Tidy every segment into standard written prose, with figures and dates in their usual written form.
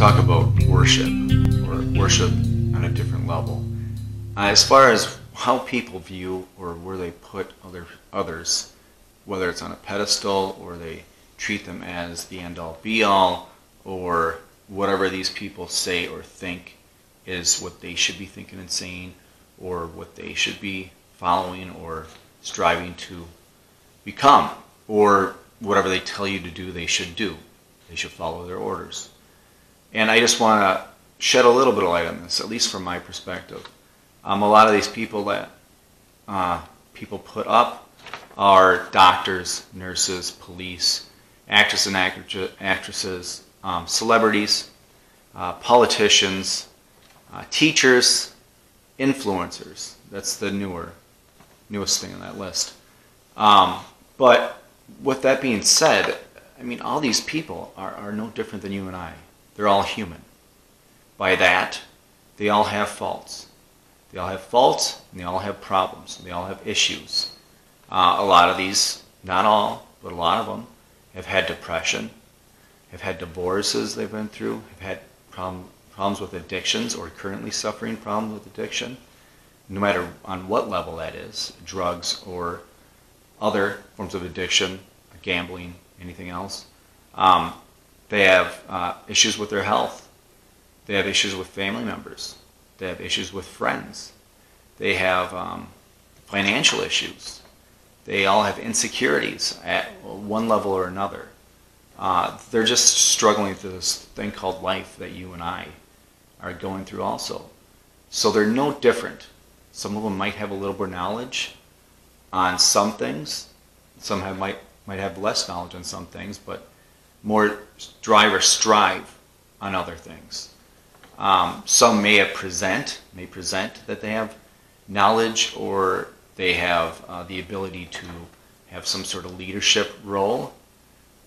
talk about worship, or worship on a different level. As far as how people view or where they put others, whether it's on a pedestal or they treat them as the end-all be-all, or whatever these people say or think is what they should be thinking and saying, or what they should be following or striving to become, or whatever they tell you to do, they should do. They should follow their orders. And I just want to shed a little bit of light on this, at least from my perspective. A lot of these people that people put up are doctors, nurses, police, actors and actresses, celebrities, politicians, teachers, influencers. That's the newest thing on that list. But with that being said, I mean, all these people are no different than you and I. They're all human. By that, they all have faults. They all have faults, and they all have problems, and they all have issues. A lot of these, not all, but a lot of them, have had depression, have had divorces they've been through, have had problems with addictions, or currently suffering problems with addiction, no matter on what level that is, drugs or other forms of addiction, gambling, anything else. They have issues with their health. They have issues with family members. They have issues with friends. They have financial issues. They all have insecurities at one level or another. They're just struggling through this thing called life that you and I are going through also. So they're no different. Some of them might have a little more knowledge on some things. Some might have less knowledge on some things, but more drive or strive on other things. Some may present that they have knowledge, or they have the ability to have some sort of leadership role,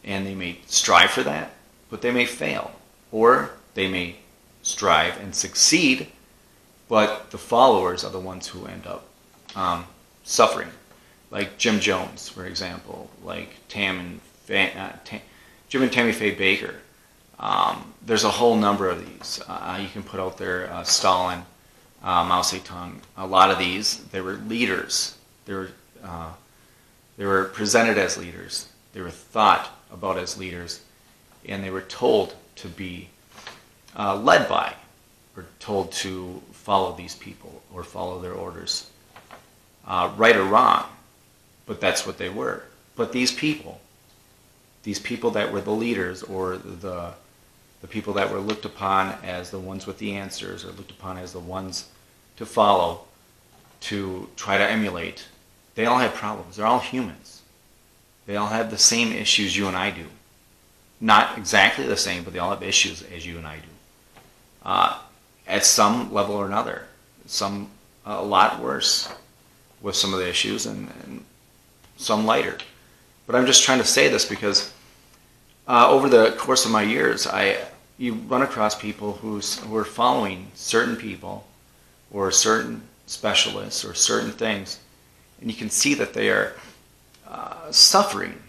and they may strive for that, but they may fail. Or they may strive and succeed, but the followers are the ones who end up suffering. Like Jim Jones, for example, like Jim and Tammy Faye Baker. There's a whole number of these. You can put out there Stalin, Mao Zedong. A lot of these, they were leaders. They were presented as leaders. They were thought about as leaders, and they were told to be led by, or told to follow these people or follow their orders, right or wrong. But that's what they were. But these people that were the leaders, or the people that were looked upon as the ones with the answers, or looked upon as the ones to follow, to try to emulate, they all have problems. They're all humans. They all have the same issues you and I do. Not exactly the same, but they all have issues as you and I do. At some level or another. Some a lot worse with some of the issues, and some lighter. But I'm just trying to say this because over the course of my years, you run across people who are following certain people, or certain specialists, or certain things, and you can see that they are suffering.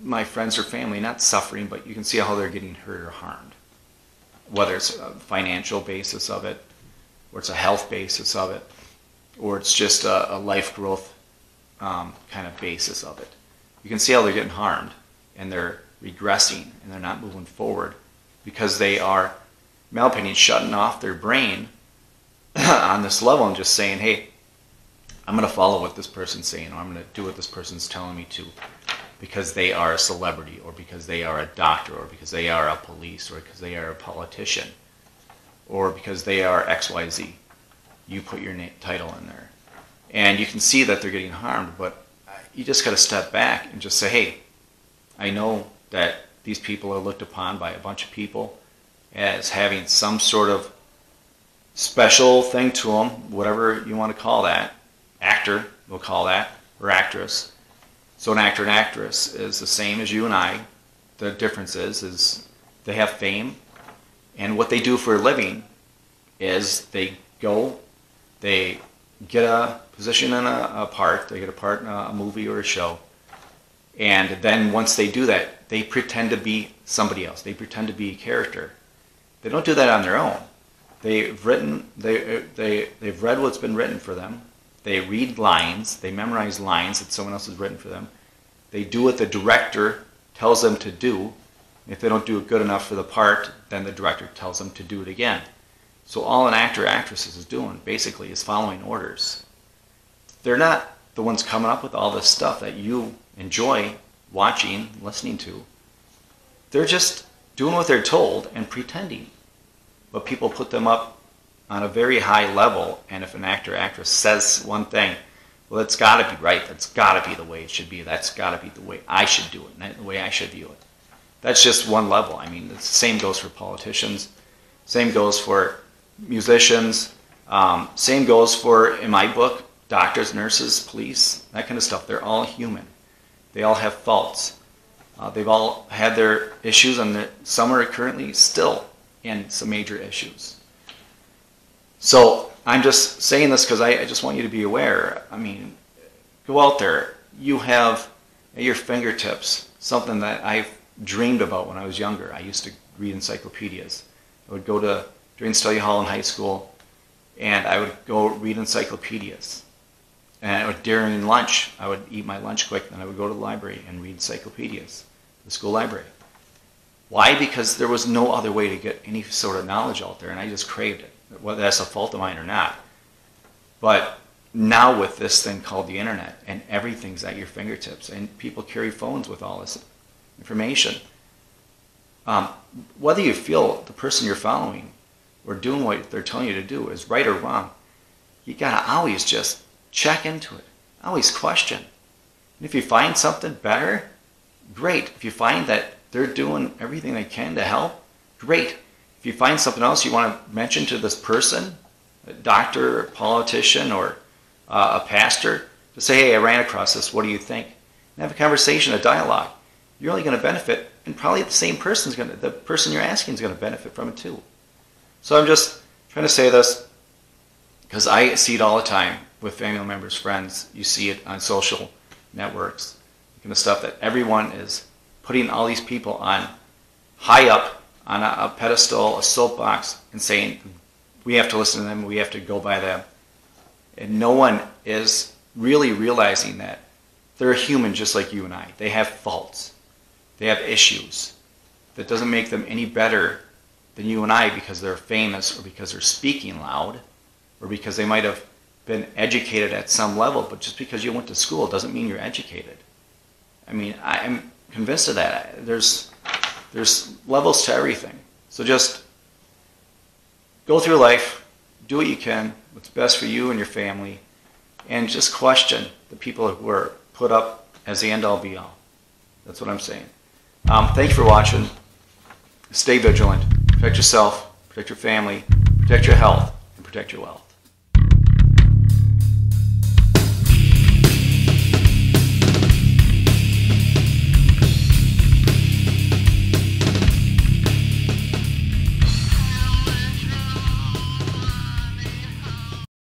My friends or family, not suffering, but you can see how they're getting hurt or harmed. Whether it's a financial basis of it, or it's a health basis of it, or it's just a life growth kind of basis of it. You can see how they're getting harmed, and they're regressing, and they're not moving forward, because they are, in my opinion, shutting off their brain on this level and just saying, hey, I'm going to follow what this person's saying, or I'm going to do what this person's telling me to, because they are a celebrity, or because they are a doctor, or because they are a police, or because they are a politician, or because they are XYZ. You put your title in there. And you can see that they're getting harmed, but you just got to step back and just say, hey, I know that these people are looked upon by a bunch of people as having some sort of special thing to them, whatever you want to call that. Actor, we'll call that, or actress. So an actor and actress is the same as you and I. The difference is they have fame, and what they do for a living is they get a position in a part, they get a part in a movie or a show, and then once they do that, they pretend to be somebody else. They pretend to be a character, They don't do that on their own. They've read what's been written for them. They read lines. They memorize lines that someone else has written for them. They do what the director tells them to do. If they don't do it good enough for the part, then the director tells them to do it again. So all an actor or actress is doing, basically, is following orders. They're not the ones coming up with all this stuff that you enjoy watching, listening to. They're just doing what they're told and pretending. But people put them up on a very high level, and if an actor or actress says one thing, well, that's got to be right. That's got to be the way it should be. That's got to be the way I should do it, not the way I should view it. That's just one level. I mean, the same goes for politicians. Same goes for musicians. Same goes for, in my book, doctors, nurses, police, that kind of stuff. They're all human. They all have faults. They've all had their issues, and some are currently still in some major issues. So I'm just saying this because I just want you to be aware. I mean, go out there. You have at your fingertips something that I've dreamed about when I was younger. I used to read encyclopedias. I would go to, during study hall in high school, and I would go read encyclopedias. And during lunch, I would eat my lunch quick, and I would go to the library and read encyclopedias, the school library. Why? Because there was no other way to get any sort of knowledge out there, and I just craved it, whether that's a fault of mine or not. But now with this thing called the internet, and everything's at your fingertips, and people carry phones with all this information, whether you feel the person you're following or doing what they're telling you to do is right or wrong, you gotta always just check into it. Always question. And if you find something better, great. If you find that they're doing everything they can to help, great. If you find something else you want to mention to this person, a doctor, a politician, or a pastor, to say, hey, I ran across this, what do you think? And have a conversation, a dialogue. You're only going to benefit, and probably the person you're asking is going to benefit from it too. So I'm just trying to say this because I see it all the time with family members, friends. You see it on social networks, the kind of stuff that everyone is putting all these people on high up on a pedestal, a soapbox, and saying we have to listen to them, we have to go by them. And no one is really realizing that they're human just like you and I. They have faults. They have issues. That doesn't make them any better than you and I because they're famous or because they're speaking loud or because they might have been educated at some level. But just because you went to school doesn't mean you're educated. I mean, I'm convinced of that. There's levels to everything. So just go through life, do what you can, what's best for you and your family, and just question the people who are put up as the end-all be-all. That's what I'm saying. Thank you for watching. Stay vigilant. Protect yourself, protect your family, protect your health, and protect your wealth.